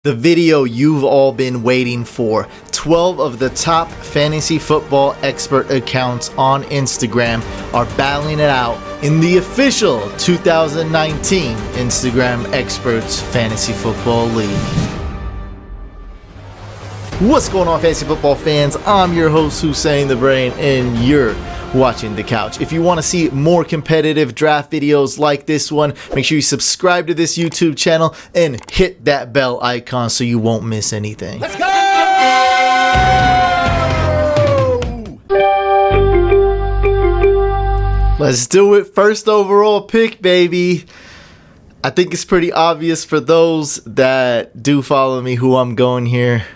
The video you've all been waiting for. 12 of the top fantasy football expert accounts on Instagram are battling it out in the official 2019 Instagram Experts Fantasy Football League. What's going on, fantasy football fans? I'm your host, Hussein the Brain, and you're watching The Couch. If you want to see more competitive draft videos like this one, make sure you subscribe to this YouTube channel and hit that bell icon so you won't miss anything. Let's go! Let's do it. First overall pick, baby. I think it's pretty obvious for those that do follow me who I'm going here.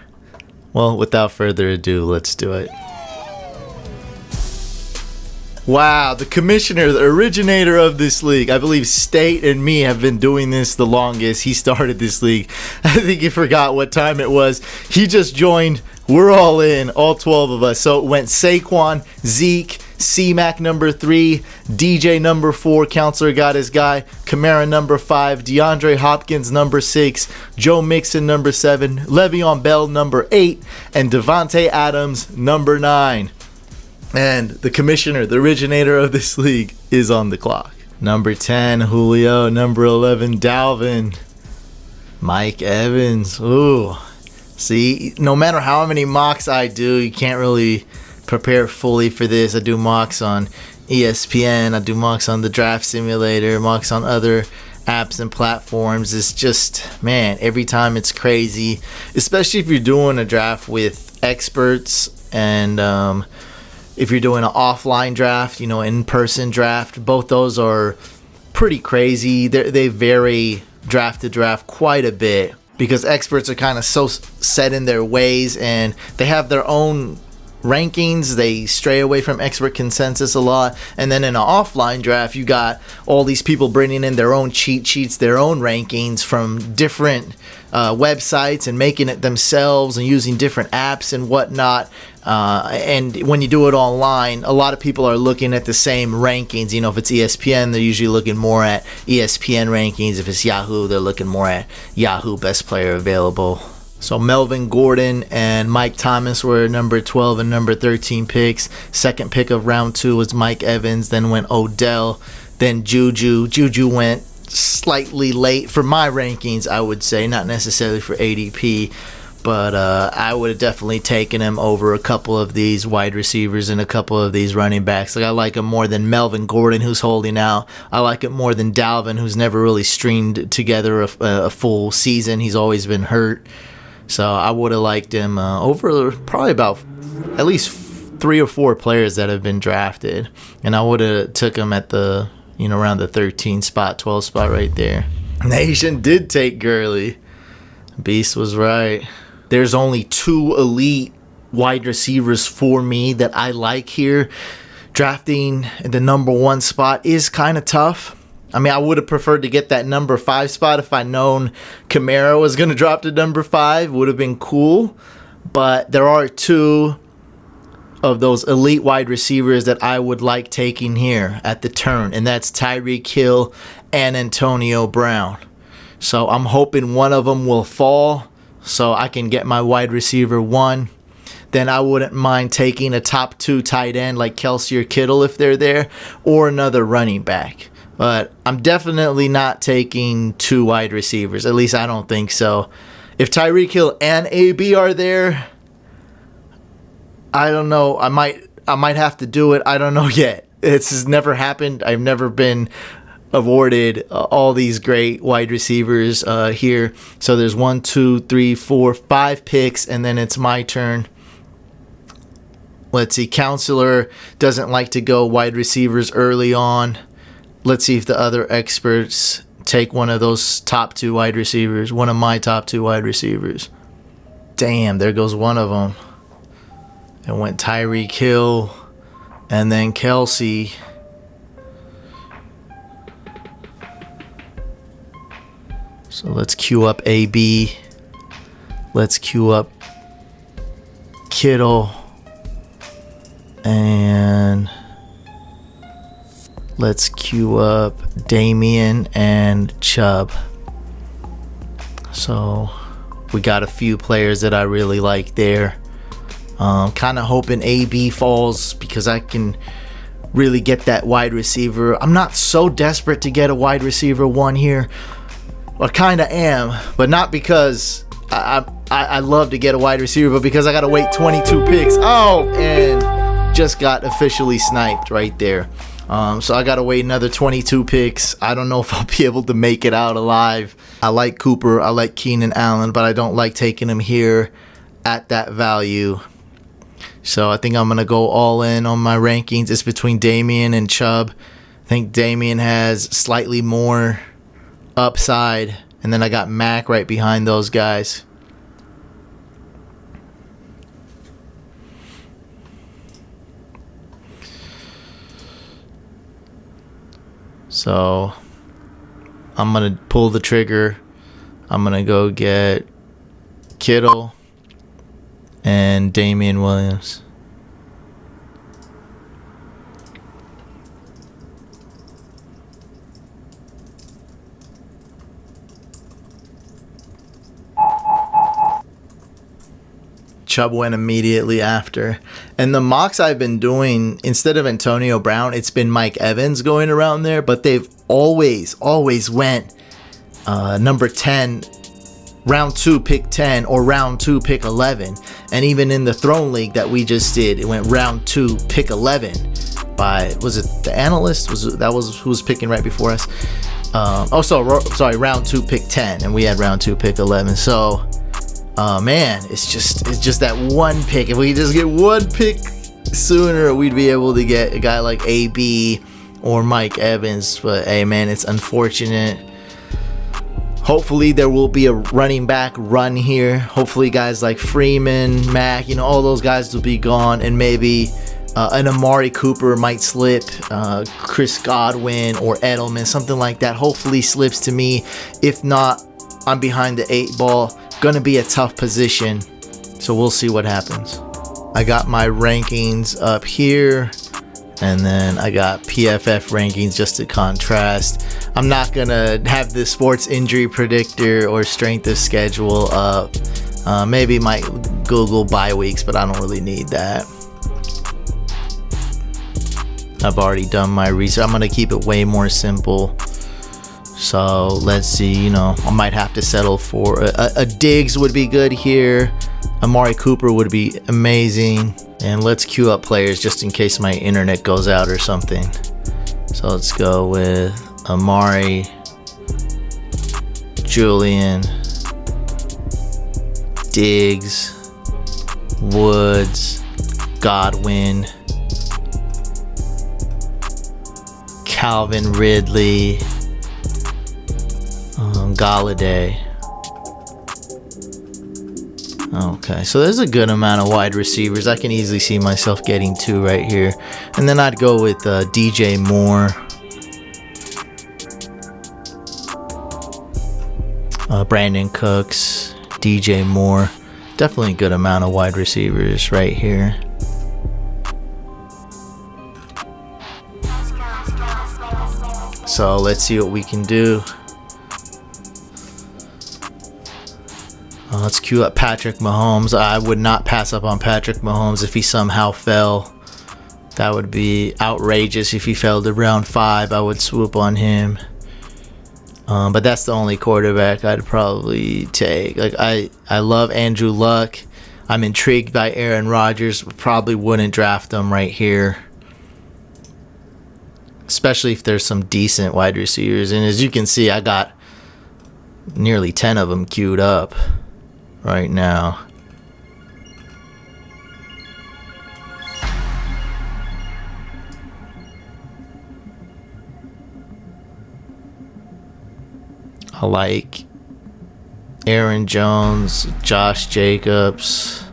Well, without further ado, let's do it. Wow, the commissioner, the originator of this league. I believe State and me have been doing this the longest. He started this league. I think he forgot what time it was. He just joined. We're all in, all 12 of us. So it went Saquon, Zeke, C-Mac number 3, DJ number 4, Counselor got his guy, Kamara number 5, DeAndre Hopkins number 6, Joe Mixon number 7, Le'Veon Bell number 8, and Davante Adams number 9. And the commissioner, the originator of this league, is on the clock. Number 10, Julio. Number 11, Dalvin. Mike Evans. Ooh. See, no matter how many mocks I do, you can't really prepare fully for this. I do mocks on ESPN. I do mocks on the Draft Simulator, mocks on other apps and platforms. It's just, man, every time it's crazy, especially if you're doing a draft with experts and if you're doing an offline draft, you know, in-person draft. Both those are pretty crazy. They vary draft to draft quite a bit because experts are kind of so set in their ways and they have their own rankings. They stray away from expert consensus a lot. And then in an offline draft, you got all these people bringing in their own cheat sheets, their own rankings from different websites and making it themselves and using different apps and whatnot. And when you do it online, a lot of people are looking at the same rankings. You know, if it's ESPN, they're usually looking more at ESPN rankings. If it's Yahoo, they're looking more at Yahoo best player available. So Melvin Gordon and Mike Thomas were number 12 and number 13 picks. Second pick of round 2 was Mike Evans. Then went Odell. Then JuJu. JuJu went slightly late for my rankings, I would say. Not necessarily for ADP. But I would have definitely taken him over a couple of these wide receivers and a couple of these running backs. Like, I like him more than Melvin Gordon, who's holding out. I like it more than Dalvin, who's never really stringed together a full season. He's always been hurt. So I would have liked him over probably about at least 3 or 4 players that have been drafted. And I would have took him at the, you know, around the 13 spot, 12 spot right there. Nation did take Gurley. Beast was right. There's only 2 elite wide receivers for me that I like here. Drafting the number 1 spot is kind of tough. I mean, I would have preferred to get that number 5 spot if I'd known Kamara was going to drop to number 5. Would have been cool. But there are 2 of those elite wide receivers that I would like taking here at the turn. And that's Tyreek Hill and Antonio Brown. So I'm hoping one of them will fall so I can get my wide receiver 1. Then I wouldn't mind taking a top 2 tight end like Kelce or Kittle if they're there, or another running back. But I'm definitely not taking 2 wide receivers. At least I don't think so. If Tyreek Hill and AB are there, I don't know. I might have to do it. I don't know yet. This has never happened. I've never been awarded all these great wide receivers here. So there's 1, 2, 3, 4, 5 picks, and then it's my turn. Let's see. Counselor doesn't like to go wide receivers early on. Let's see if the other experts take one of those top 2 wide receivers, one of my top 2 wide receivers. Damn, there goes one of them. It went Tyreek Hill and then Kelce. So let's queue up AB. Let's queue up Kittle. And let's queue up Damien and Chubb. So We got a few players that I really like there. Kind of hoping AB falls because I can really get that wide receiver. I'm not so desperate to get a wide receiver one here. I kind of am, but not because I love to get a wide receiver, but because I got to wait 22 picks. Oh, and just got officially sniped right there. So I got to wait another 22 picks. I don't know if I'll be able to make it out alive. I like Cooper. I like Keenan Allen, but I don't like taking him here at that value. So I think I'm going to go all in on my rankings. It's between Damien and Chubb. I think Damien has slightly more upside. And then I got Mack right behind those guys. So I'm going to pull the trigger. I'm going to go get Kittle and Damien Williams. Chubb went immediately after. And the mocks I've been doing, instead of Antonio Brown, it's been Mike Evans going around there. But they've always went number 10, round 2, pick 10, or round 2, pick 11. And even in the Throne League that we just did, it went round 2, pick 11 by, was it the analyst? That was who was picking right before us? Sorry, round 2, pick 10. And we had round 2, pick 11. So... man, it's just that one pick. If we could just get one pick sooner, we'd be able to get a guy like AB or Mike Evans. But hey, man, it's unfortunate. Hopefully there will be a running back run here. Hopefully guys like Freeman, Mack, all those guys will be gone, and maybe an Amari Cooper might slip, Chris Godwin or Edelman, something like that. Hopefully slips to me. If not, I'm behind the 8 ball. Gonna be a tough position, so we'll see what happens. I got my rankings up here, and then I got PFF rankings just to contrast. I'm not gonna have the sports injury predictor or strength of schedule up. Maybe my Google bye weeks, but I don't really need that. I've already done my research. I'm gonna keep it way more simple. So let's see, I might have to settle for a Diggs would be good here. Amari Cooper would be amazing. And let's queue up players just in case my internet goes out or something. So let's go with Amari, Julian, Diggs, Woods, Godwin, Calvin Ridley, Galladay. Okay, so there's a good amount of wide receivers. I can easily see myself getting 2 right here. And then I'd go with DJ Moore, Brandin Cooks, DJ Moore. Definitely a good amount of wide receivers right here. So let's see what we can do. Let's queue up Patrick Mahomes. I would not pass up on Patrick Mahomes if he somehow fell. That would be outrageous. If he fell to round 5, I would swoop on him. But that's the only quarterback I'd probably take. Like I love Andrew Luck. I'm intrigued by Aaron Rodgers. Probably wouldn't draft him right here, especially if there's some decent wide receivers. And as you can see, I got nearly 10 of them queued up right now. I like Aaron Jones, Josh Jacobs,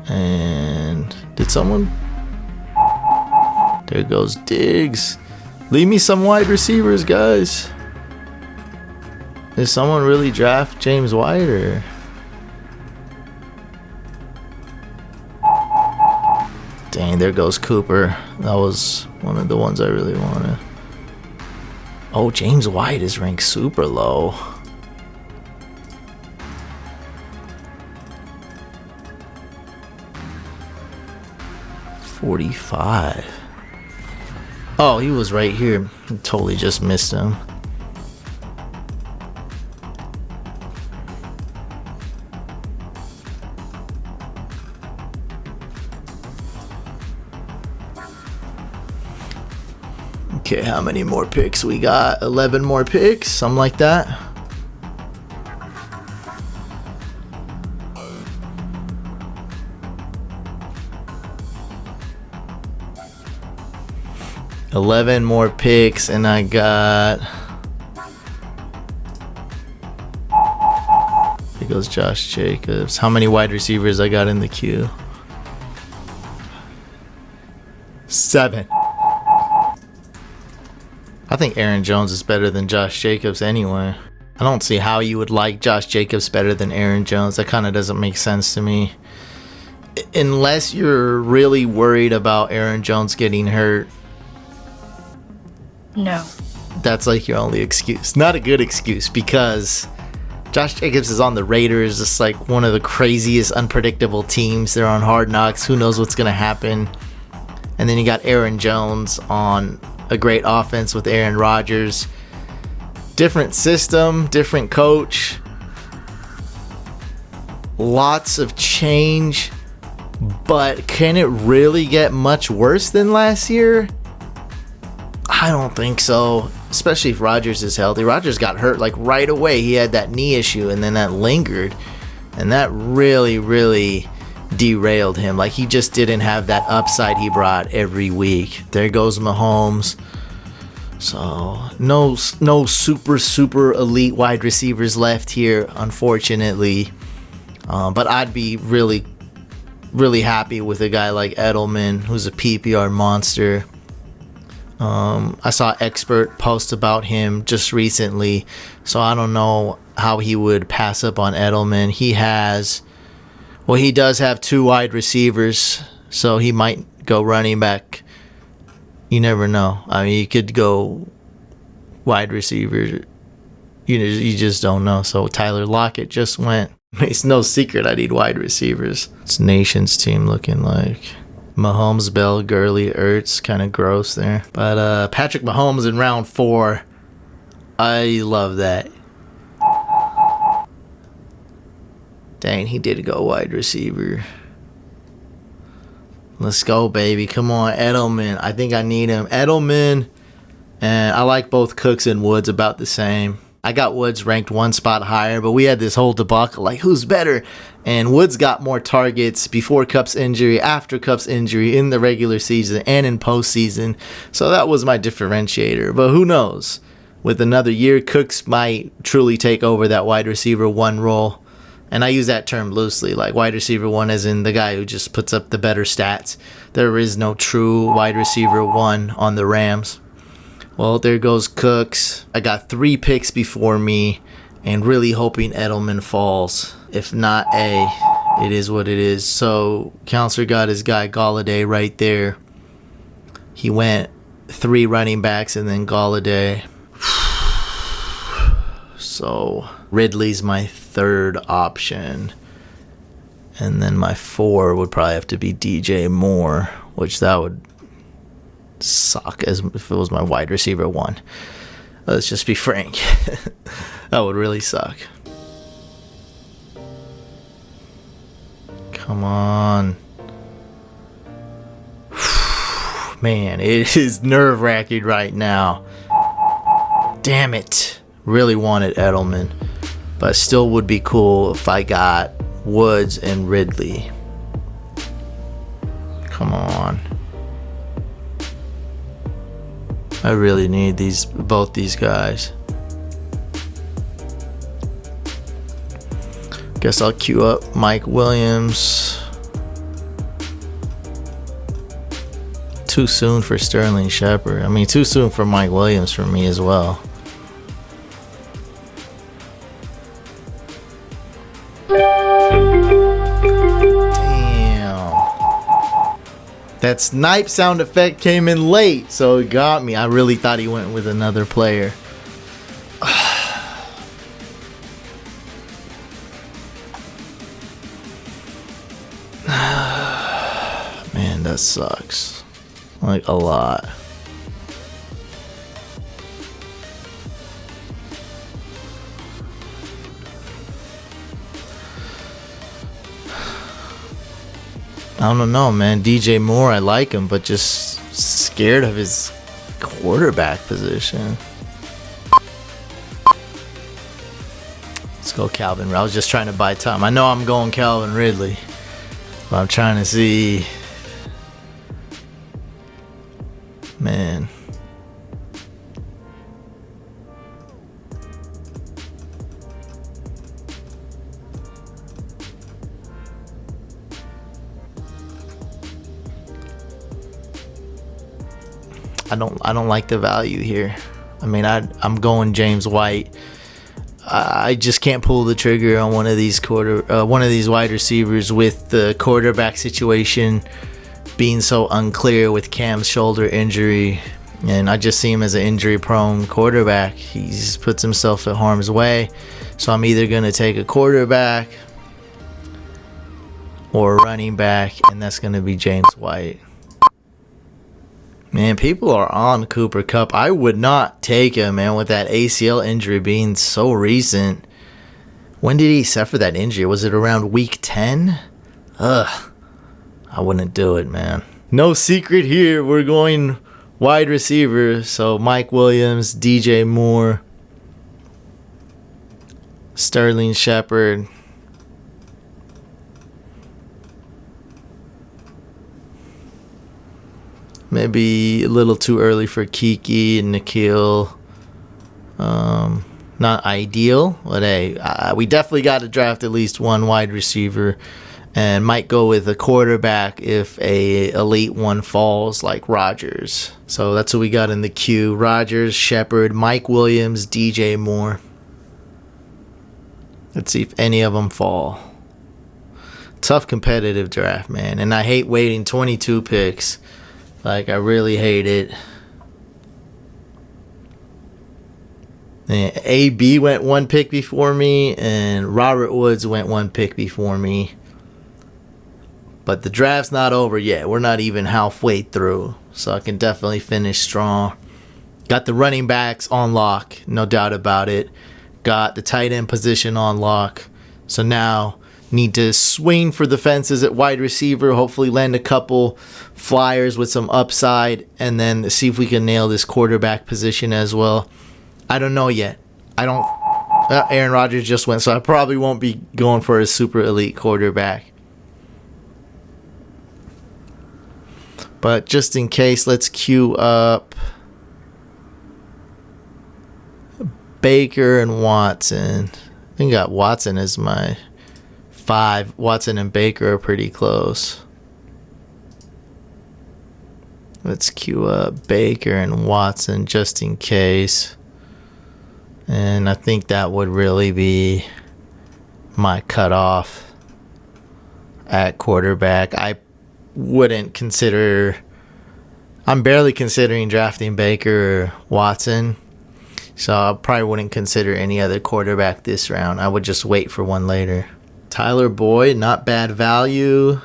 and did someone? There goes Diggs. Leave me some wide receivers, guys. Did someone really draft James White or? Dang, there goes Cooper. That was one of the ones I really wanted. Oh, James White is ranked super low. 45. Oh, he was right here. Totally just missed him. Okay, how many more picks we got? 11 more picks, something like that. $11 more picks, and I got. Here goes Josh Jacobs. How many wide receivers I got in the queue? 7. I think Aaron Jones is better than Josh Jacobs anyway. I don't see how you would like Josh Jacobs better than Aaron Jones. That kind of doesn't make sense to me. Unless you're really worried about Aaron Jones getting hurt. No. That's like your only excuse. Not a good excuse, because Josh Jacobs is on the Raiders. It's like one of the craziest, unpredictable teams. They're on Hard Knocks. Who knows what's going to happen? And then you got Aaron Jones on a great offense with Aaron Rodgers. Different system, different coach. Lots of change. But can it really get much worse than last year? I don't think so, especially if Rodgers is healthy. Rodgers got hurt like right away. He had that knee issue, and then that lingered, and that really derailed him. Like, he just didn't have that upside he brought every week. There goes Mahomes. So no super elite wide receivers left here, unfortunately. But I'd be really happy with a guy like Edelman, who's a PPR monster. I saw Expert post about him just recently, so I don't know how he would pass up on Edelman. He does have 2 wide receivers, so he might go running back. You never know. I mean, he could go wide receiver. You just don't know. So Tyler Lockett just went. It's no secret I need wide receivers. It's Nation's team looking like. Mahomes, Bell, Gurley, Ertz, kind of gross there. But Patrick Mahomes in round 4, I love that. Dang, he did go wide receiver. Let's go, baby. Come on, Edelman. I think I need him. Edelman, and I like both Cooks and Woods about the same. I got Woods ranked 1 spot higher, but we had this whole debacle, like, who's better? And Woods got more targets before Kupp's injury, after Kupp's injury, in the regular season and in postseason. So that was my differentiator. But who knows? With another year, Cooks might truly take over that wide receiver 1 role. And I use that term loosely, like wide receiver 1 as in the guy who just puts up the better stats. There is no true wide receiver 1 on the Rams. Well, there goes Cooks. I got 3 picks before me, and really hoping Edelman falls. If not, it is what it is. So, Counselor got his guy Golladay right there. He went 3 running backs and then Golladay. So, Ridley's my 3rd option. And then my 4 would probably have to be DJ Moore, which that would suck as if it was my wide receiver 1. Let's just be frank. That would really suck. Come on. Man, it is nerve-wracking right now. Damn it. Really wanted Edelman. But still would be cool if I got Woods and Ridley. Come on. I really need both these guys. Guess I'll queue up Mike Williams. Too soon for Sterling Shepard. I mean, too soon for Mike Williams for me as well. That snipe sound effect came in late, so it got me. I really thought he went with another player. Man, man, that sucks. Like, a lot. I don't know, man. DJ Moore, I like him, but just scared of his quarterback position. Let's go Calvin. I was just trying to buy time. I know I'm going Calvin Ridley, but I'm trying to see. Man. I don't like the value here. I mean, I'm going James White. I just can't pull the trigger on one of these wide receivers with the quarterback situation being so unclear with Cam's shoulder injury, and I just see him as an injury-prone quarterback. He just puts himself in harm's way. So I'm either going to take a quarterback or a running back, and that's going to be James White. Man, people are on Cooper Kupp. I would not take him, man, with that ACL injury being so recent. When did he suffer that injury? Was it around week 10? Ugh. I wouldn't do it, man. No secret here. We're going wide receiver. So Mike Williams, DJ Moore, Sterling Shepard. Maybe a little too early for Kiki and Nikhil. Not ideal, but hey, we definitely got to draft at least one wide receiver, and might go with a quarterback if a elite one falls, like Rodgers. So that's what we got in the queue: Rodgers, Shepard, Mike Williams, DJ Moore. Let's see if any of them fall. Tough competitive draft, man, and I hate waiting 22 picks. Like, I really hate it. And AB went one pick before me, and Robert Woods went one pick before me. But the draft's not over yet. We're not even halfway through, so I can definitely finish strong. Got the running backs on lock, no doubt about it. Got the tight end position on lock. So now need to swing for the fences at wide receiver, hopefully land a couple flyers with some upside, and then see if we can nail this quarterback position as well. I don't know yet. Aaron Rodgers just went, so I probably won't be going for a super elite quarterback. But just in case, let's queue up Baker and Watson. I think I got Watson as my 5. Watson and Baker are pretty close. Let's queue up Baker and Watson just in case. And I think that would really be my cutoff at quarterback. I'm barely considering drafting Baker or Watson. So I probably wouldn't consider any other quarterback this round. I would just wait for one later. Tyler Boyd, not bad value.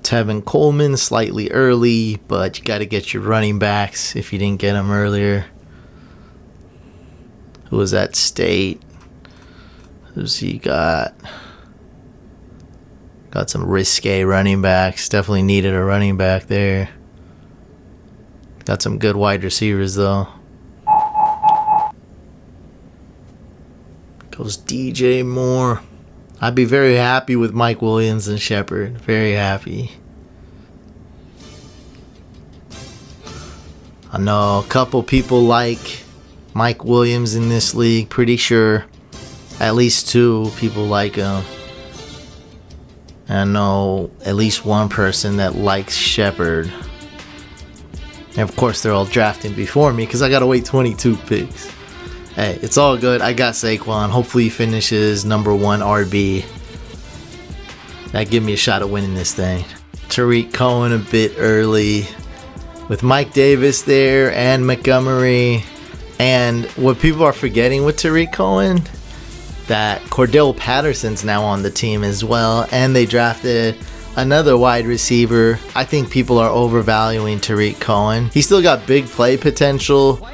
Tevin Coleman, slightly early, but you got to get your running backs if you didn't get them earlier. Who was that State? Who's he got? Got some risque running backs. Definitely needed a running back there. Got some good wide receivers, though. Goes DJ Moore. I'd be very happy with Mike Williams and Shepard. Very happy. I know a couple people like Mike Williams in this league. Pretty sure at least 2 people like him. And I know at least one person that likes Shepard. And of course, they're all drafting before me because I got to wait 22 picks. Hey, it's all good. I got Saquon. Hopefully he finishes number 1 RB. That give me a shot at winning this thing. Tyreek Cohen a bit early. With Mike Davis there and Montgomery. And what people are forgetting with Tyreek Cohen, that Cordell Patterson's now on the team as well. And they drafted Another wide receiver. I think people are overvaluing Tyreek Cohen. He's still got big play potential,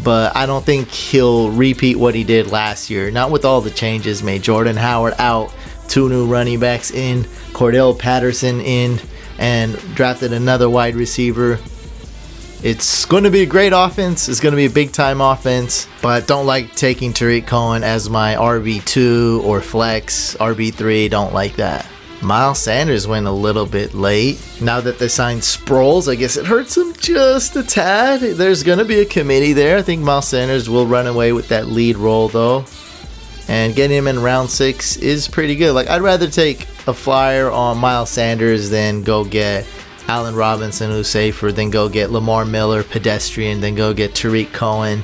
but I don't think he'll repeat what he did last year. Not with all the changes made. Jordan Howard out, 2 new running backs in, Cordell Patterson in, and drafted another wide receiver. It's going to be a great offense. It's going to be a big-time offense, but don't like taking Tyreek Cohen as my RB2 or flex. RB3, don't like that. Miles Sanders went a little bit late. Now that they signed Sproles, I guess it hurts him just a tad. There's going to be a committee there. I think Miles Sanders will run away with that lead role, though. And getting him in round 6 is pretty good. Like, I'd rather take a flyer on Miles Sanders than go get Allen Robinson, who's safer, then go get Lamar Miller, pedestrian, then go get Tyreek Cohen.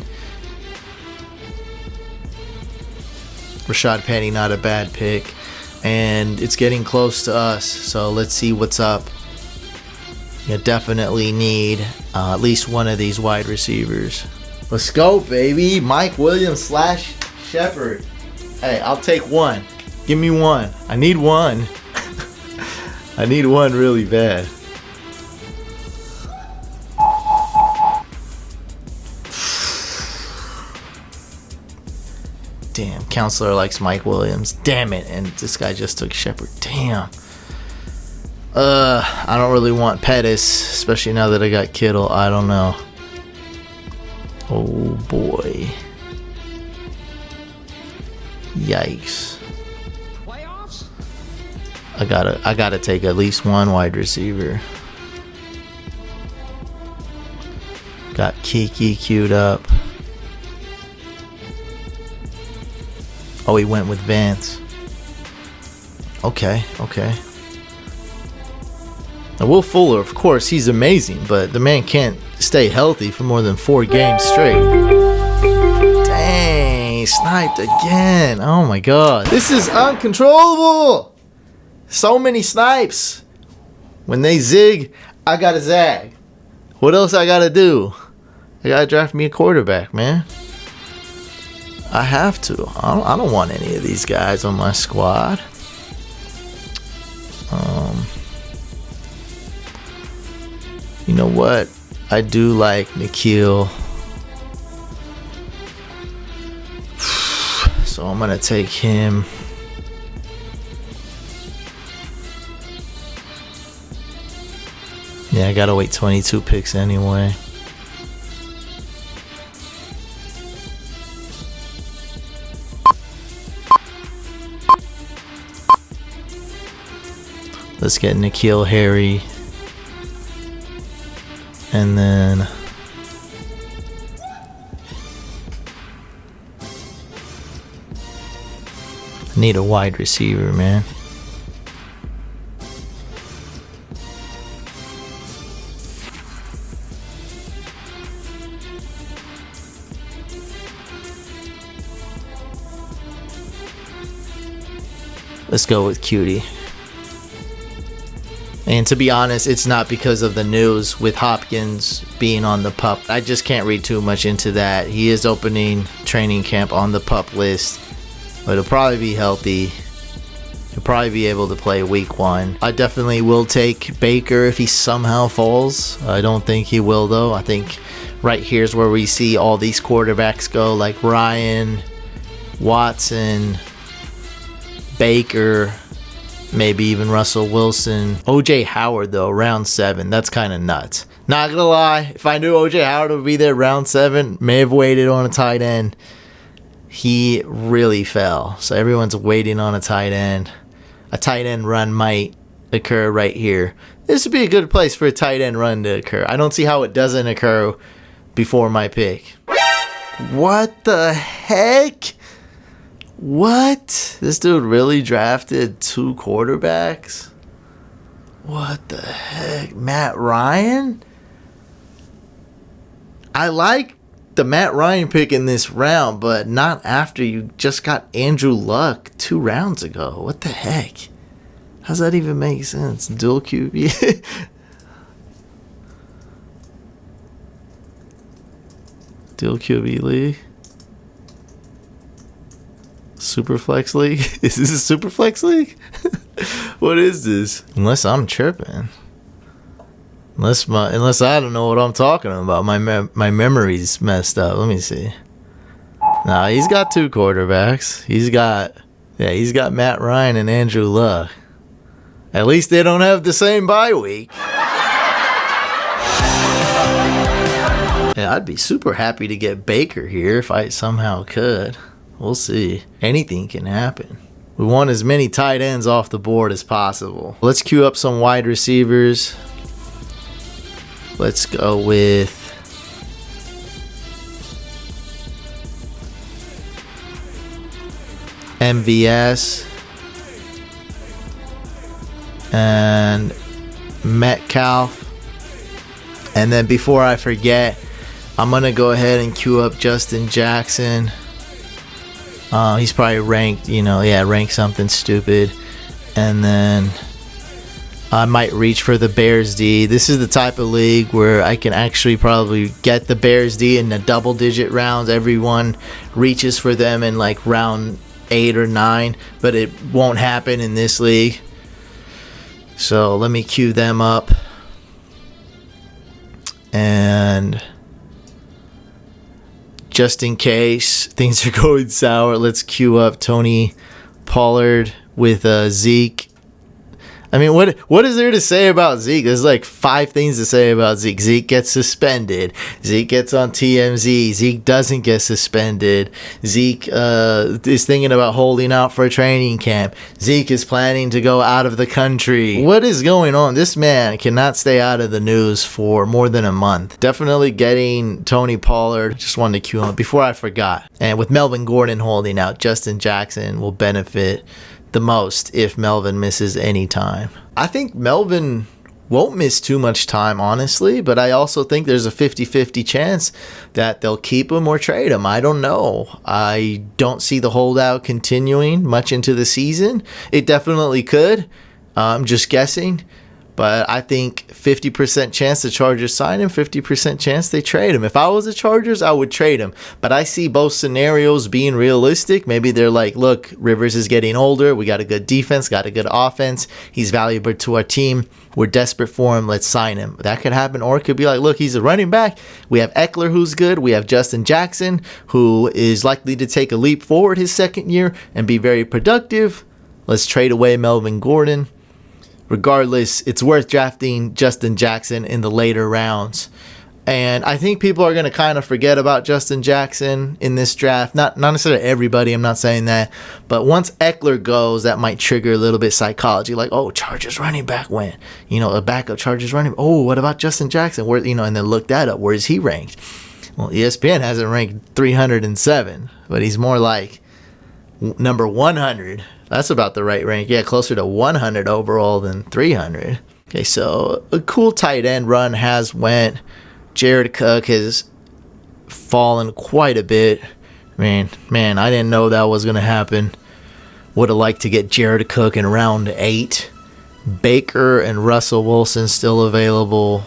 Rashad Penny, not a bad pick. And it's getting close to us, so let's see what's up. You definitely need at least one of these wide receivers. Let's go, baby. Mike Williams / Shepard. Hey, I'll take one. Give me one. I need one. I need one really bad. Damn, Counselor likes Mike Williams. Damn it. And this guy just took Shepard. Damn. I don't really want Pettis, especially now that I got Kittle. I don't know. Oh boy. Yikes. I gotta take at least one wide receiver. Got Kiki queued up. Oh, he went with Vance. Okay. Now, Will Fuller, of course, he's amazing, but the man can't stay healthy for more than 4 games straight. Dang, sniped again. Oh my god. This is uncontrollable. So many snipes. When they zig, I gotta zag. What else I gotta do? I gotta draft me a quarterback, man. I have to. I don't want any of these guys on my squad. You know what? I do like Nikhil. So I'm going to take him. Yeah, I got to wait 22 picks anyway. Let's get N'Keal Harry. And then I need a wide receiver, man. Let's go with Cutie. And to be honest, it's not because of the news with Hopkins being on the PUP. I just can't read too much into that. He is opening training camp on the PUP list, but he'll probably be healthy. He'll probably be able to play week 1. I definitely will take Baker if he somehow falls. I don't think he will, though. I think right here's where we see all these quarterbacks go, like Ryan, Watson, Baker, maybe even Russell Wilson. OJ Howard, though, round 7. That's kind of nuts. Not gonna lie, if I knew OJ Howard would be there round 7, may have waited on a tight end. He really fell. So everyone's waiting on a tight end. A tight end run might occur right here. This would be a good place for a tight end run to occur. I don't see how it doesn't occur before my pick. What the heck? What? This dude really drafted 2 quarterbacks? What the heck? Matt Ryan? I like the Matt Ryan pick in this round, but not after you just got Andrew Luck 2 rounds ago. What the heck? How's that even make sense? Dual QB? Dual QB league? Superflex league? Is this a Superflex league? What is this? Unless I'm tripping. Unless I don't know what I'm talking about. My memory's messed up. Let me see. Nah, he's got 2 quarterbacks. He's got Matt Ryan and Andrew Luck. At least they don't have the same bye week. Yeah, I'd be super happy to get Baker here if I somehow could. We'll see. Anything can happen. We want as many tight ends off the board as possible. Let's queue up some wide receivers. Let's go with MVS and Metcalf. And then before I forget, I'm going to go ahead and queue up Justin Jackson. He's probably ranked, ranked something stupid. And then I might reach for the Bears D. This is the type of league where I can actually probably get the Bears D in the double-digit rounds. Everyone reaches for them in like round 8 or 9, but it won't happen in this league. So let me queue them up. And just in case things are going sour, let's queue up Tony Pollard with Zeke. I mean, what is there to say about Zeke? There's like 5 things to say about Zeke. Zeke gets suspended. Zeke gets on TMZ. Zeke doesn't get suspended. Zeke is thinking about holding out for a training camp. Zeke is planning to go out of the country. What is going on? This man cannot stay out of the news for more than a month. Definitely getting Tony Pollard. Just wanted to cue him before I forgot. And with Melvin Gordon holding out, Justin Jackson will benefit the most if Melvin misses any time. I think Melvin won't miss too much time, honestly, but I also think there's a 50-50 chance that they'll keep him or trade him. I don't know. I don't see the holdout continuing much into the season. It definitely could. I'm just guessing. But I think 50% chance the Chargers sign him, 50% chance they trade him. If I was the Chargers, I would trade him. But I see both scenarios being realistic. Maybe they're like, look, Rivers is getting older. We got a good defense, got a good offense. He's valuable to our team. We're desperate for him. Let's sign him. That could happen. Or it could be like, look, he's a running back. We have Eckler, who's good. We have Justin Jackson, who is likely to take a leap forward his second year and be very productive. Let's trade away Melvin Gordon. Regardless, it's worth drafting Justin Jackson in the later rounds. And I think people are going to kind of forget about Justin Jackson in this draft. Not necessarily everybody, I'm not saying that. But once Eckler goes, that might trigger a little bit psychology. Like, oh, Chargers running back went. A backup Chargers running. Oh, what about Justin Jackson? Where, and then look that up. Where is he ranked? Well, ESPN has him ranked 307. But he's more like number 100. That's about the right rank. Yeah, closer to 100 overall than 300. Okay, so a cool tight end run has went. Jared Cook has fallen quite a bit. Man, I didn't know that was going to happen. Would have liked to get Jared Cook in round 8. Baker and Russell Wilson still available.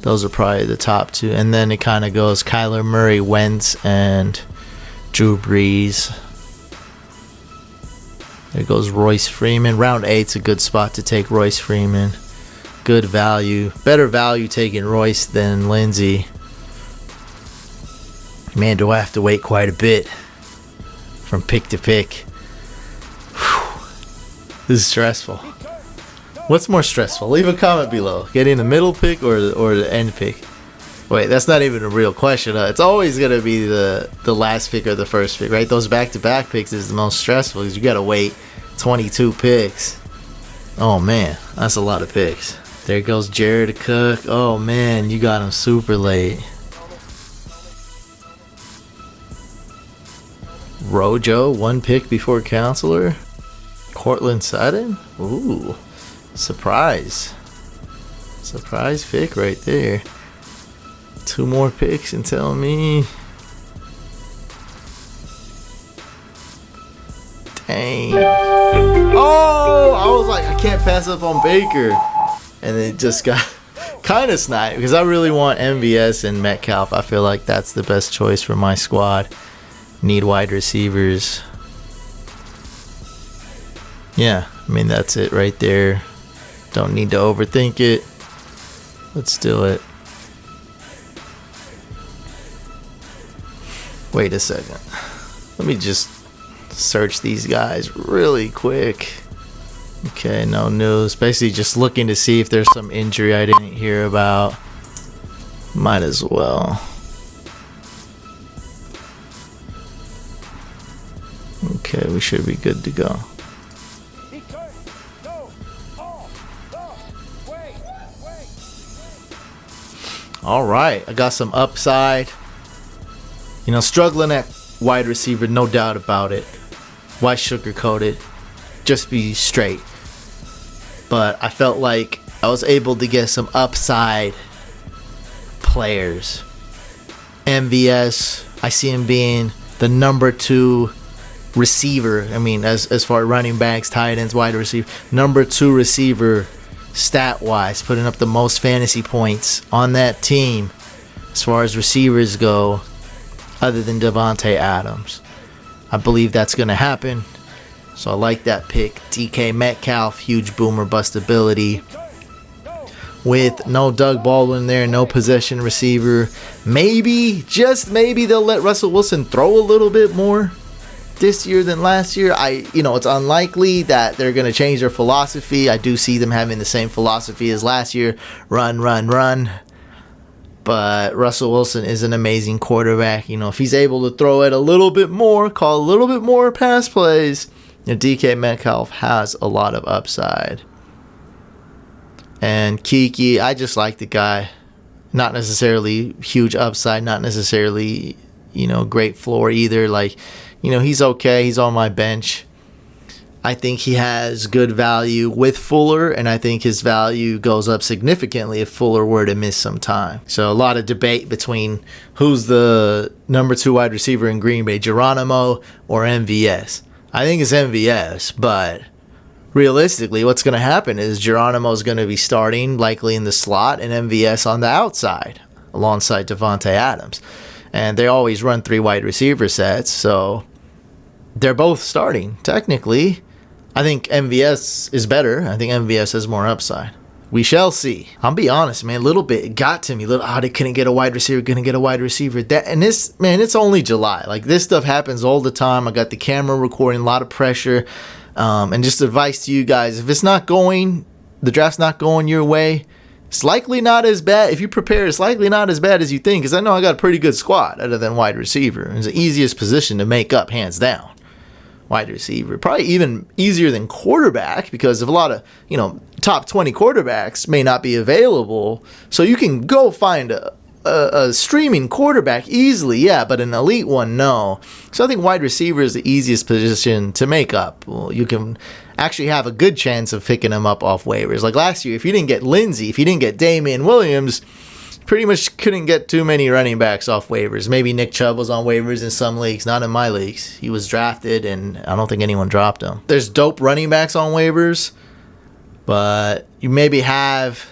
Those are probably the top 2. And then it kind of goes Kyler Murray, Wentz, and Drew Brees. There goes Royce Freeman. Round 8's a good spot to take Royce Freeman. Good value. Better value taking Royce than Lindsey. Man, do I have to wait quite a bit from pick to pick. Whew. This is stressful. What's more stressful? Leave a comment below. Getting the middle pick or the end pick? Wait, that's not even a real question. It's always going to be the last pick or the first pick, right? Those back-to-back picks is the most stressful because you got to wait 22 picks. Oh, man. That's a lot of picks. There goes Jared Cook. Oh, man. You got him super late. Rojo, 1 pick before Counselor. Cortland Sutton. Ooh. Surprise. Surprise pick right there. 2 more picks and tell me. Dang. Oh, I was like, I can't pass up on Baker. And it just got kind of sniped because I really want MVS and Metcalf. I feel like that's the best choice for my squad. Need wide receivers. Yeah, I mean, that's it right there. Don't need to overthink it. Let's do it. Wait a second. Let me just search these guys really quick. Okay, no news. Basically just looking to see if there's some injury I didn't hear about. Might as well. Okay, we should be good to go. All right, I got some upside. You know, struggling at wide receiver, no doubt about it. Why sugarcoat it? Just be straight. But I felt like I was able to get some upside players. MVS, I see him being the number 2 receiver. I mean, as far as running backs, tight ends, wide receiver, number 2 receiver stat wise, putting up the most fantasy points on that team as far as receivers go, other than Davante Adams. I believe that's going to happen. So I like that pick. DK Metcalf, huge boomer bust ability. With no Doug Baldwin there, no possession receiver. Maybe, just maybe, they'll let Russell Wilson throw a little bit more this year than last year. It's unlikely that they're going to change their philosophy. I do see them having the same philosophy as last year. Run, run, run. But Russell Wilson is an amazing quarterback. You know, if he's able to throw it a little bit more, call a little bit more pass plays, DK Metcalf has a lot of upside. And Kiki, I just like the guy. Not necessarily huge upside, not necessarily, great floor either. Like, he's okay. He's on my bench. I think he has good value with Fuller, and I think his value goes up significantly if Fuller were to miss some time. So a lot of debate between who's the number 2 wide receiver in Green Bay, Geronimo or MVS. I think it's MVS, but realistically, what's going to happen is Geronimo's going to be starting likely in the slot and MVS on the outside alongside Davante Adams. And they always run 3 wide receiver sets, so they're both starting technically. I think MVS is better. I think MVS has more upside. We shall see. I'll be honest, man. A little bit, it got to me. They couldn't get a wide receiver. It's only July. Like, this stuff happens all the time. I got the camera recording, a lot of pressure. And just advice to you guys: if the draft's not going your way, it's likely not as bad. If you prepare, it's likely not as bad as you think. Because I know I got a pretty good squad other than wide receiver. It's the easiest position to make up, hands down. Wide receiver, probably even easier than quarterback, because of a lot of top 20 quarterbacks may not be available, so you can go find a streaming quarterback easily, but an elite one, no. So I think wide receiver is the easiest position to make up. Well, you can actually have a good chance of picking them up off waivers. Like last year, if you didn't get Lindsey, if you didn't get Damien Williams, pretty much couldn't get too many running backs off waivers. Maybe Nick Chubb was on waivers in some leagues, not in my leagues. He was drafted, and I don't think anyone dropped him. There's dope running backs on waivers, but you maybe have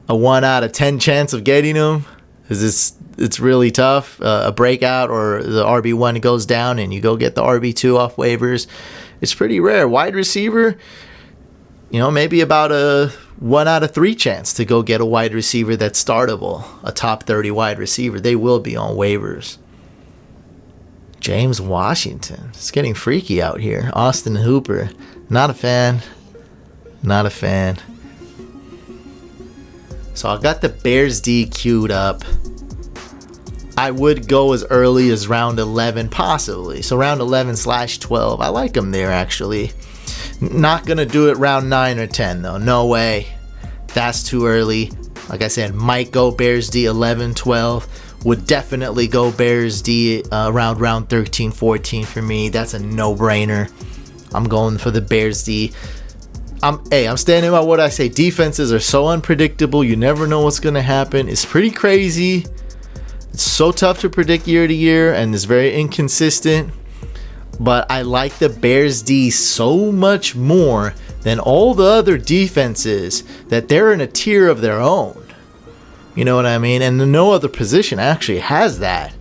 a 1 out of 10 chance of getting them, because it's really tough. A breakout or the RB1 goes down, and you go get the RB2 off waivers. It's pretty rare. Wide receiver, maybe about a 1 out of 3 chance to go get a wide receiver that's startable, a top 30 wide receiver. They will be on waivers. James Washington. It's getting freaky out here. Austin Hooper. Not a fan. So I got the Bears D queued up. I would go as early as round 11, possibly. So round 11/12. I like them there, actually. Not going to do it round 9 or 10, though. No way. That's too early. Like I said, might go Bears D 11, 12. Would definitely go Bears D around round 13, 14 for me. That's a no-brainer. I'm going for the Bears D. I'm standing by what I say. Defenses are so unpredictable. You never know what's going to happen. It's pretty crazy. It's so tough to predict year to year, and it's very inconsistent. But I like the Bears D so much more than all the other defenses that they're in a tier of their own. You know what I mean? And no other position actually has that.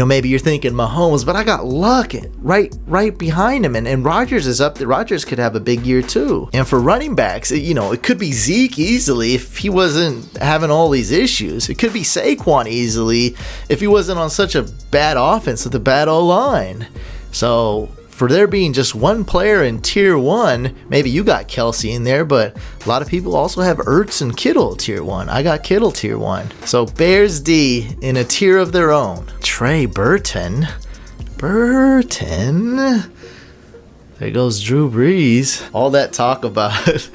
maybe you're thinking Mahomes, but I got Luck right behind him, and Rodgers is up there. Rodgers could have a big year too. And for running backs, it could be Zeke easily if he wasn't having all these issues. It could be Saquon easily if he wasn't on such a bad offense with a bad O-line. So for there being just one player in tier 1, maybe you got Kelce in there, but a lot of people also have Ertz and Kittle tier 1. I got Kittle tier 1. So Bears D in a tier of their own. Trey Burton. There goes Drew Brees. All that talk about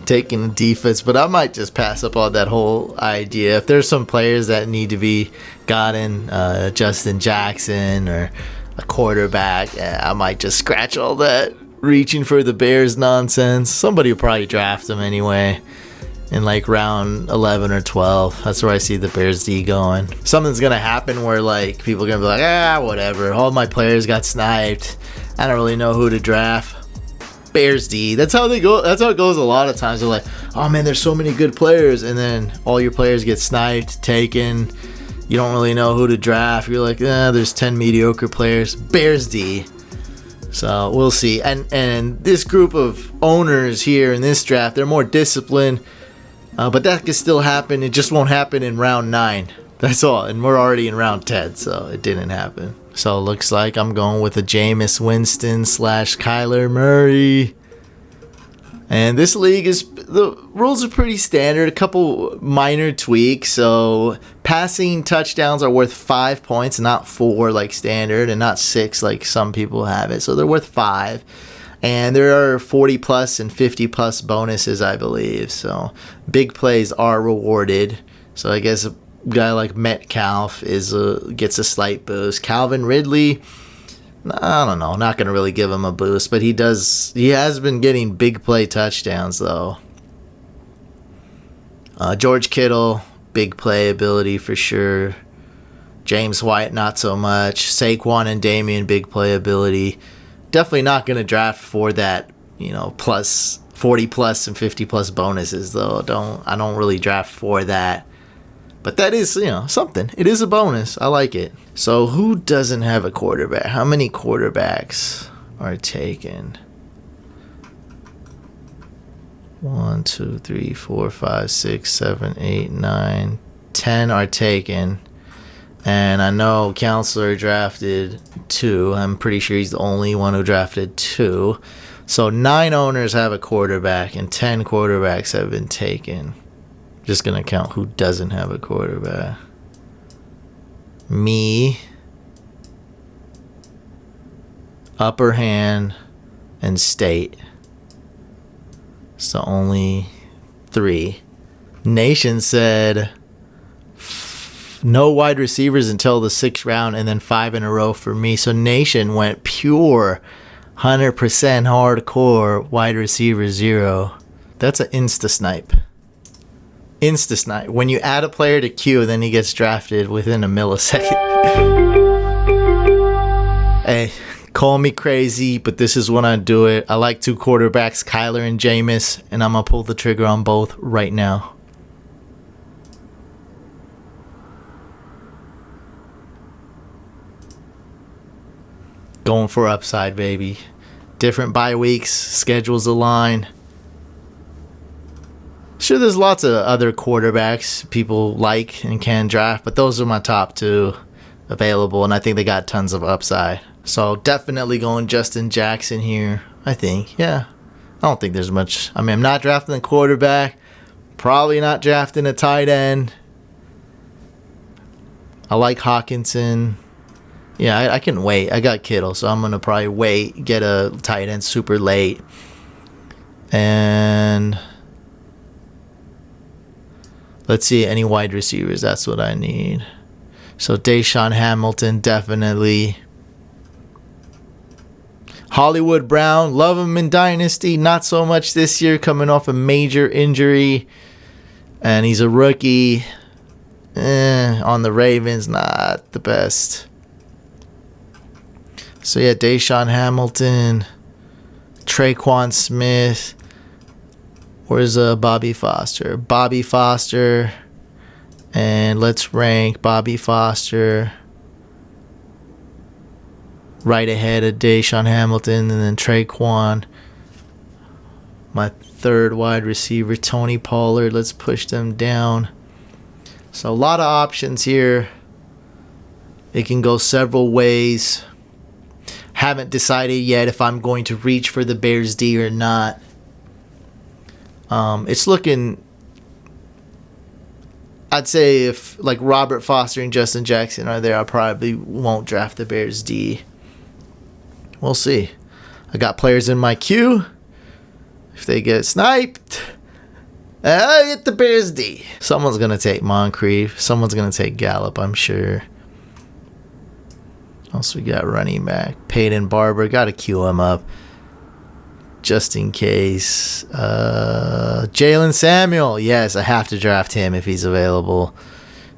taking the defense, but I might just pass up on that whole idea. If there's some players that need to be gotten, Justin Jackson or a quarterback, I might just scratch all that reaching for the Bears nonsense. Somebody will probably draft them anyway in like round 11 or 12. That's where I see the Bears D going. Something's gonna happen where like people are gonna be like, whatever, all my players got sniped, I don't really know who to draft. Bears D. That's how they go. That's how it goes a lot of times. They're like, oh man, there's so many good players, and then all your players get sniped, taken. You don't really know who to draft. You're like, there's 10 mediocre players. Bears D. So we'll see. And this group of owners here in this draft, they're more disciplined. But that could still happen. It just won't happen in round 9. That's all. And we're already in round 10, so it didn't happen. So it looks like I'm going with a Jameis Winston / Kyler Murray. And this league the rules are pretty standard, a couple minor tweaks. So passing touchdowns are worth 5 points, not 4 like standard, and not 6 like some people have it. So they're worth 5. And there are 40 plus and 50 plus bonuses, I believe. So big plays are rewarded. So I guess a guy like Metcalf gets a slight boost. Calvin Ridley, I don't know, not going to really give him a boost, but he has been getting big play touchdowns though. George Kittle, big play ability for sure. James White, not so much. Saquon and Damien, big play ability. Definitely not going to draft for that, plus 40 plus and 50 plus bonuses though. I don't really draft for that. But that is, something. It is a bonus. I like it. So who doesn't have a quarterback? How many quarterbacks are taken? 1, 2, 3, 4, 5, 6, 7, 8, 9, 10 are taken. And I know Counselor drafted 2. I'm pretty sure he's the only one who drafted 2. So 9 owners have a quarterback and 10 quarterbacks have been taken. Just going to count who doesn't have a quarterback. Me, Upper Hand, and State. So only 3. Nation said no wide receivers until the 6th round and then 5 in a row for me. So Nation went pure 100% hardcore wide receiver 0. That's an insta snipe. When you add a player to queue, then he gets drafted within a millisecond. Hey, call me crazy, but this is when I do it. I like 2 quarterbacks, Kyler and Jameis, and I'm going to pull the trigger on both right now. Going for upside, baby. Different bye weeks, schedules align. Sure, there's lots of other quarterbacks people like and can draft, but those are my top 2 available, and I think they got tons of upside. So definitely going Justin Jackson here, I think. Yeah, I don't think there's much. I mean, I'm not drafting a quarterback, probably not drafting a tight end. I like Hawkinson. Yeah, I can wait. I got Kittle, so I'm going to probably wait, get a tight end super late. And let's see, any wide receivers. That's what I need. So Deshaun Hamilton, definitely. Hollywood Brown, love him in Dynasty. Not so much this year, coming off a major injury. And he's a rookie. On the Ravens, not the best. So yeah, Deshaun Hamilton. Traquan Smith. Where's Bobby Foster? Bobby Foster. And let's rank Bobby Foster. right ahead of Deshaun Hamilton, and then Traquan. My third wide receiver, Tony Pollard. Let's push them down. So a lot of options here. It can go several ways. Haven't decided yet if I'm going to reach for the Bears D or not. It's looking... I'd say if like Robert Foster and Justin Jackson are there, I probably won't draft the Bears D. We'll see. I got players in my queue. If they get sniped, I get the Bears D. Someone's going to take Moncrief. Someone's going to take Gallup, I'm sure. Also, we got running back. Peyton Barber. Got to queue him up just in case. Jalen Samuel. Yes, I have to draft him if he's available.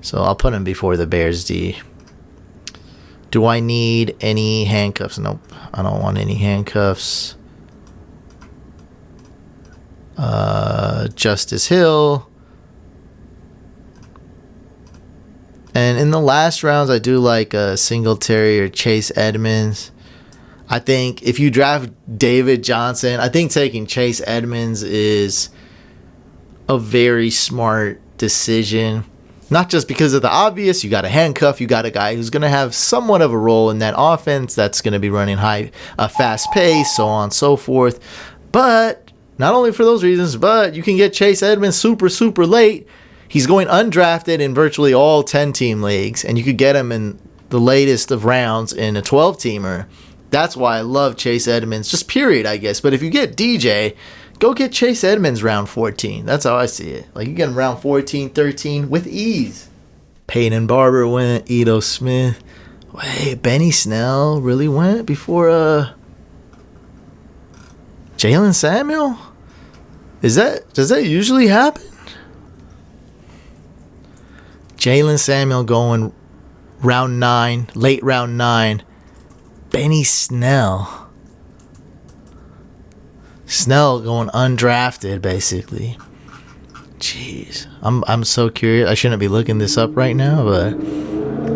So I'll put him before the Bears D. Do I need any handcuffs? Nope. I don't want any handcuffs. Justice Hill. And in the last rounds, I do like Singletary or Chase Edmonds. I think if you draft David Johnson, I think taking Chase Edmonds is a very smart decision. Not just because of the obvious, you got a handcuff, you got a guy who's going to have somewhat of a role in that offense that's going to be running a fast pace, so on and so forth. But not only for those reasons, but you can get Chase Edmonds super, super late. He's going undrafted in virtually all 10-team leagues, and you could get him in the latest of rounds in a 12-teamer. That's why I love Chase Edmonds, just period, I guess. But if you get DJ, go get Chase Edmonds round 14. That's how I see it. Like, you get him round 14, 13 with ease. Peyton Barber went. Edo Smith. Wait, Benny Snell really went before Jalen Samuel? Does that usually happen? Jalen Samuel going round 9, late round 9. Benny Snell. Snell going undrafted, basically. Jeez. I'm so curious. I shouldn't be looking this up right now, but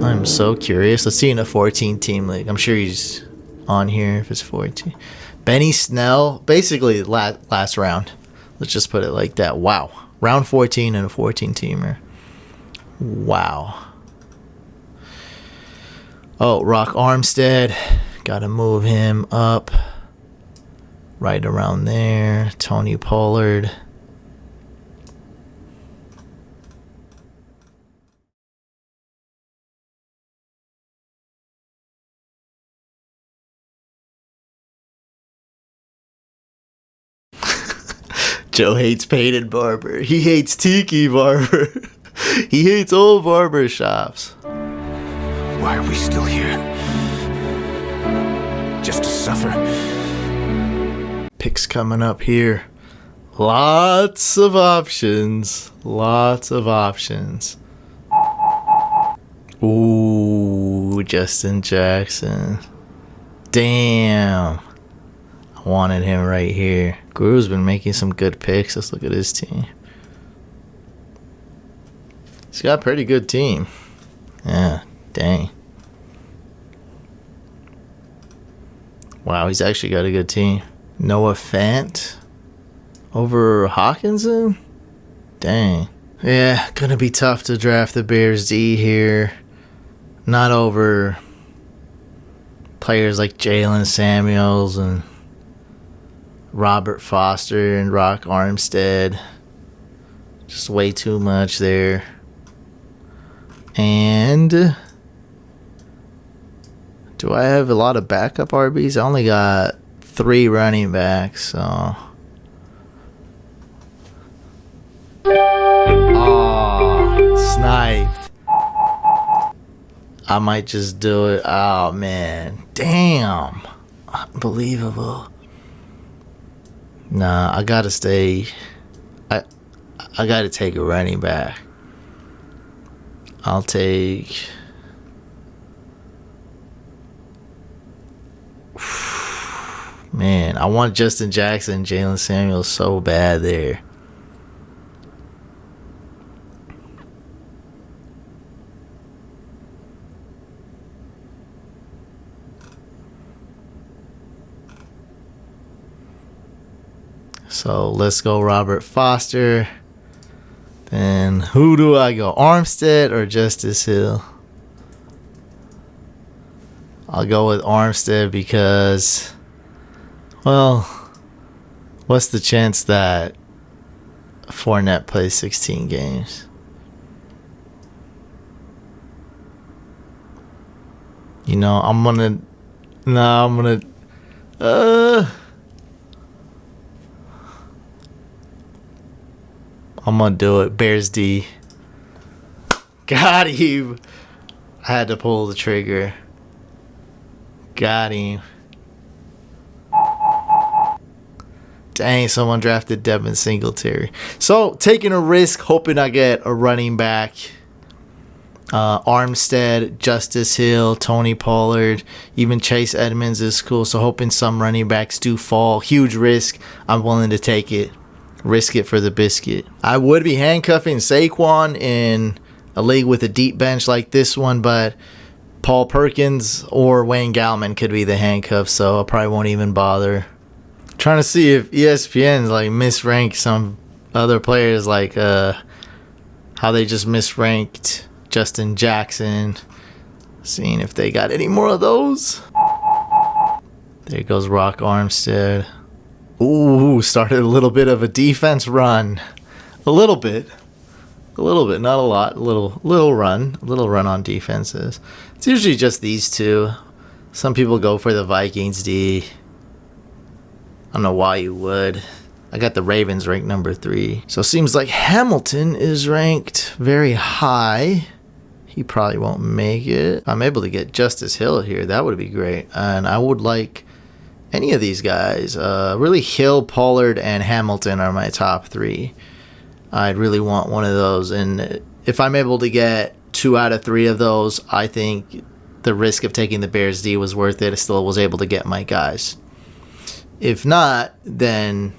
I'm so curious. Let's see in a 14-team league. I'm sure he's on here if it's 14. Benny Snell, basically last round. Let's just put it like that. Wow. Round 14 and a 14-teamer. Wow. Oh, Rock Armstead. Got to move him up. Right around there. Tony Pollard. Joe hates Peyton Barber. He hates Tiki Barber. He hates old barber shops. Why are we still here? Just to suffer? Picks coming up here. Lots of options. Lots of options. Ooh, Justin Jackson. Damn. I wanted him right here. Guru's been making some good picks. Let's look at his team. He's got a pretty good team. Yeah, dang. Wow, he's actually got a good team. Noah Fant over Hawkinson? Dang. Yeah, gonna be tough to draft the Bears D here. Not over players like Jalen Samuels and Robert Foster and Rock Armstead. Just way too much there. And do I have a lot of backup RBs? I only got 3 running backs, so. Oh, sniped. I might just do it. Oh, man. Damn. Unbelievable. Nah, I gotta stay. I gotta take a running back. I'll take. Man, I want Justin Jackson and Jalen Samuel so bad there. So let's go Robert Foster. Then who do I go? Armstead or Justice Hill? I'll go with Armstead because, well, what's the chance that Fournette plays 16 games? You know, I'm gonna do it. Bears D. Got him. I had to pull the trigger. Got him. Dang, someone drafted Devin Singletary. So, taking a risk, hoping I get a running back. Armstead, Justice Hill, Tony Pollard, even Chase Edmonds is cool. So, hoping some running backs do fall. Huge risk. I'm willing to take it. Risk it for the biscuit. I would be handcuffing Saquon in a league with a deep bench like this one, but Paul Perkins or Wayne Gallman could be the handcuff, so I probably won't even bother. Trying to see if ESPN's like misranked some other players, like how they just misranked Justin Jackson. Seeing if they got any more of those. There goes Rock Armstead. Ooh, started a little bit of a defense run. A little bit, not a lot. A little run on defenses. It's usually just these two. Some people go for the Vikings D. I don't know why you would. I got the Ravens ranked number 3. So it seems like Hamilton is ranked very high. He probably won't make it. If I'm able to get Justice Hill here, that would be great. And I would like any of these guys. Really, Hill, Pollard, and Hamilton are my top 3. I'd really want one of those. And if I'm able to get 2 out of 3 of those, I think the risk of taking the Bears D was worth it. I still was able to get my guys. If not, then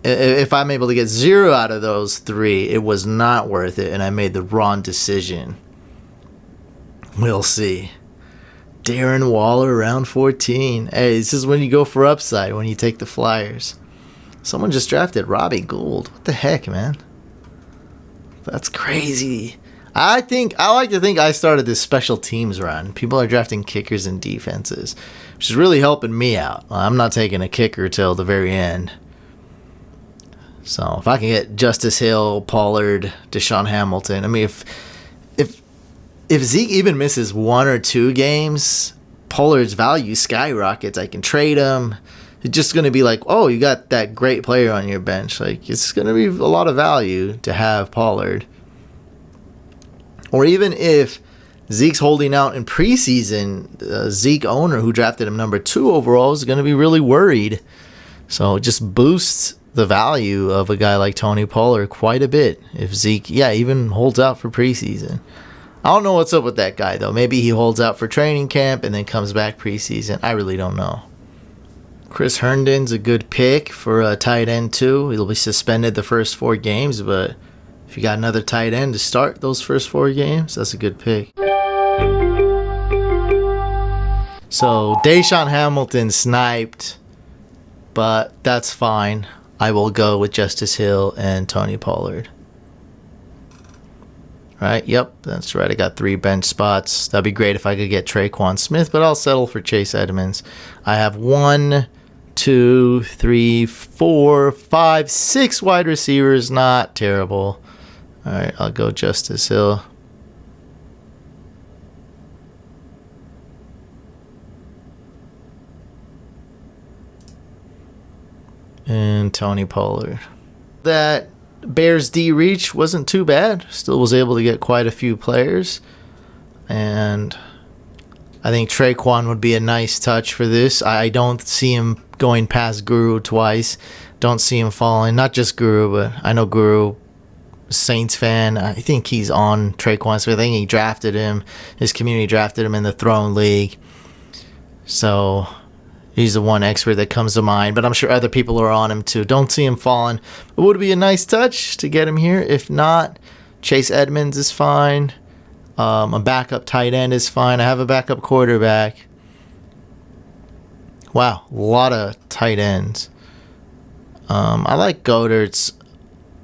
if I'm able to get 0 out of those 3, it was not worth it, and I made the wrong decision. We'll see. Darren Waller, round 14. Hey, this is when you go for upside, when you take the Flyers. Someone just drafted Robbie Gould. What the heck, man? That's crazy. I like to think I started this special teams run. People are drafting kickers and defenses, which is really helping me out. I'm not taking a kicker till the very end. So if I can get Justice Hill, Pollard, Deshaun Hamilton, I mean, if Zeke even misses 1 or 2 games, Pollard's value skyrockets. I can trade him. It's just going to be like, oh, you got that great player on your bench. Like, it's going to be a lot of value to have Pollard. Or even if Zeke's holding out in preseason, Zeke owner who drafted him number 2 overall is going to be really worried. So it just boosts the value of a guy like Tony Pollard quite a bit if Zeke, even holds out for preseason. I don't know what's up with that guy, though. Maybe he holds out for training camp and then comes back preseason. I really don't know. Chris Herndon's a good pick for a tight end, too. He'll be suspended the first 4 games, but if you got another tight end to start those first 4 games, that's a good pick. So, Deshaun Hamilton sniped, but that's fine. I will go with Justice Hill and Tony Pollard. Right? Yep, that's right. I got 3 bench spots. That'd be great if I could get Traquan Smith, but I'll settle for Chase Edmonds. I have 1, 2, 3, 4, 5, 6 wide receivers. Not terrible. All right, I'll go Justice Hill. And Tony Pollard. That Bears D reach wasn't too bad. Still was able to get quite a few players. And I think Traquan would be a nice touch for this. I don't see him going past Guru twice. Don't see him falling. Not just Guru, but I know Guru, Saints fan. I think he's on Traquan. So I think he drafted him. His community drafted him in the Throne League. So he's the one expert that comes to mind, but I'm sure other people are on him too. Don't see him falling. It would be a nice touch to get him here. If not, Chase Edmonds is fine. A backup tight end is fine. I have a backup quarterback. Wow, a lot of tight ends. I like Goddard's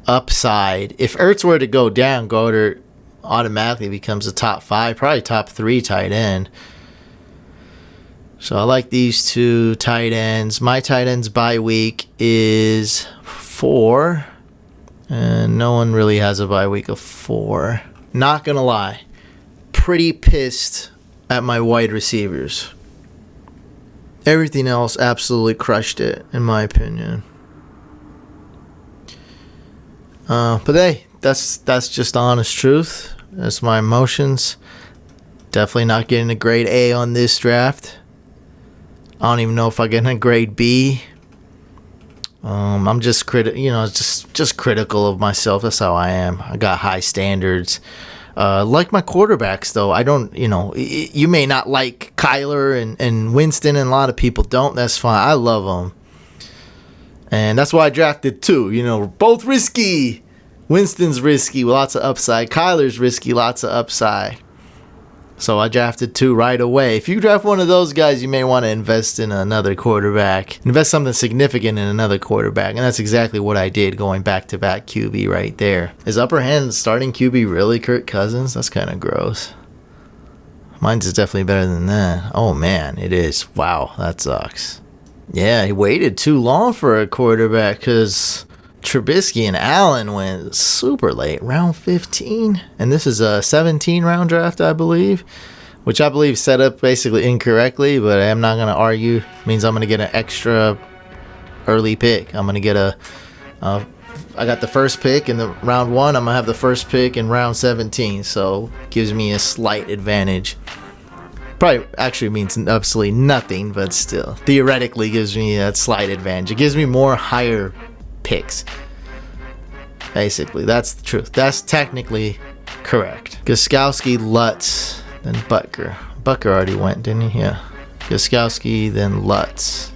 upside. If Ertz were to go down, Goddard automatically becomes a top 5, probably top 3 tight end. So I like these 2 tight ends. My tight ends bye week is 4. And no one really has a bye week of 4. Not going to lie. Pretty pissed at my wide receivers. Everything else absolutely crushed it, in my opinion. But hey, that's just honest truth. That's my emotions. Definitely not getting a grade A on this draft. I don't even know if I get a grade B. I'm just just critical of myself. That's how I am. I got high standards. Like my quarterbacks, though, I don't, you may not like Kyler and Winston, and a lot of people don't. That's fine. I love them. And that's why I drafted 2. Both risky. Winston's risky with lots of upside. Kyler's risky, lots of upside. So I drafted 2 right away. If you draft one of those guys, you may want to invest in another quarterback. Invest something significant in another quarterback. And that's exactly what I did, going back-to-back QB right there. Is upper hand starting QB really Kirk Cousins? That's kind of gross. Mine's is definitely better than that. Oh, man, it is. Wow, that sucks. Yeah, he waited too long for a quarterback because Trubisky and Allen went super late, round 15. And this is a 17-round draft, I believe, which I believe set up basically incorrectly, but I'm not going to argue. It means I'm going to get an extra early pick. I'm going to get I got the first pick in the round 1. I'm going to have the first pick in round 17, so gives me a slight advantage. Probably actually means absolutely nothing, but still, theoretically gives me that slight advantage. It gives me more higher picks. Basically, that's the truth. That's technically correct. Gostkowski, Lutz, then Butker. Butker already went, didn't he? Yeah. Gostkowski, then Lutz.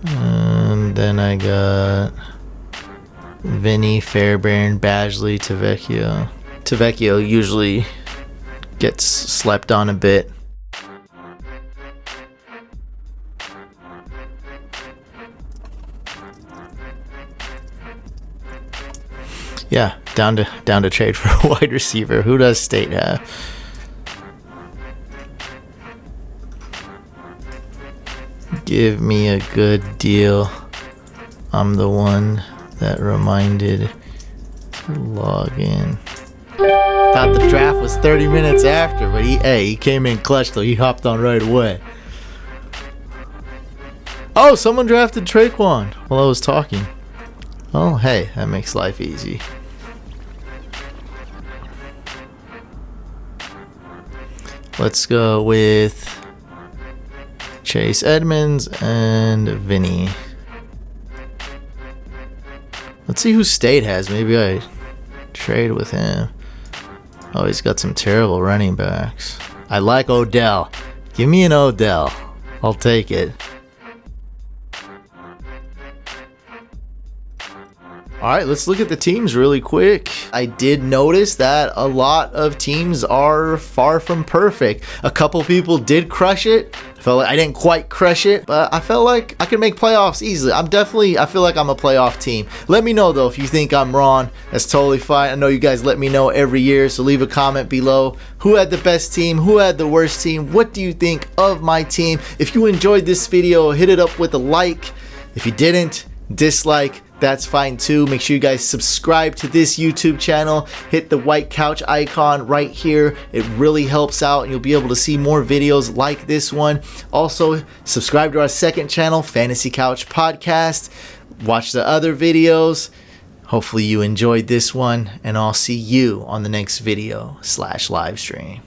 And then I got Vinny, Fairbairn, Badgley, Tavecchio. Tavecchio usually gets slept on a bit. Yeah, down to trade for a wide receiver. Who does State have? Give me a good deal. I'm the one that reminded to log in. Thought the draft was 30 minutes after, but he came in clutch though. He hopped on right away. Oh, someone drafted Traquan while I was talking. Oh, hey, that makes life easy. Let's go with Chase Edmonds and Vinny. Let's see who State has. Maybe I trade with him. Oh, he's got some terrible running backs. I like Odell. Give me an Odell. I'll take it. All right, let's look at the teams really quick. I did notice that a lot of teams are far from perfect. A couple people did crush it. I felt like I didn't quite crush it, but I felt like I could make playoffs easily. I feel like I'm a playoff team. Let me know, though, if you think I'm wrong. That's totally fine. I know you guys let me know every year, so leave a comment below. Who had the best team? Who had the worst team? What do you think of my team? If you enjoyed this video, hit it up with a like. If you didn't, dislike. That's fine too. Make sure you guys subscribe to this YouTube channel. Hit the white couch icon right here. It really helps out and you'll be able to see more videos like this one. Also, subscribe to our second channel, Fantasy Couch Podcast. Watch the other videos. Hopefully you enjoyed this one, and I'll see you on the next video / live stream.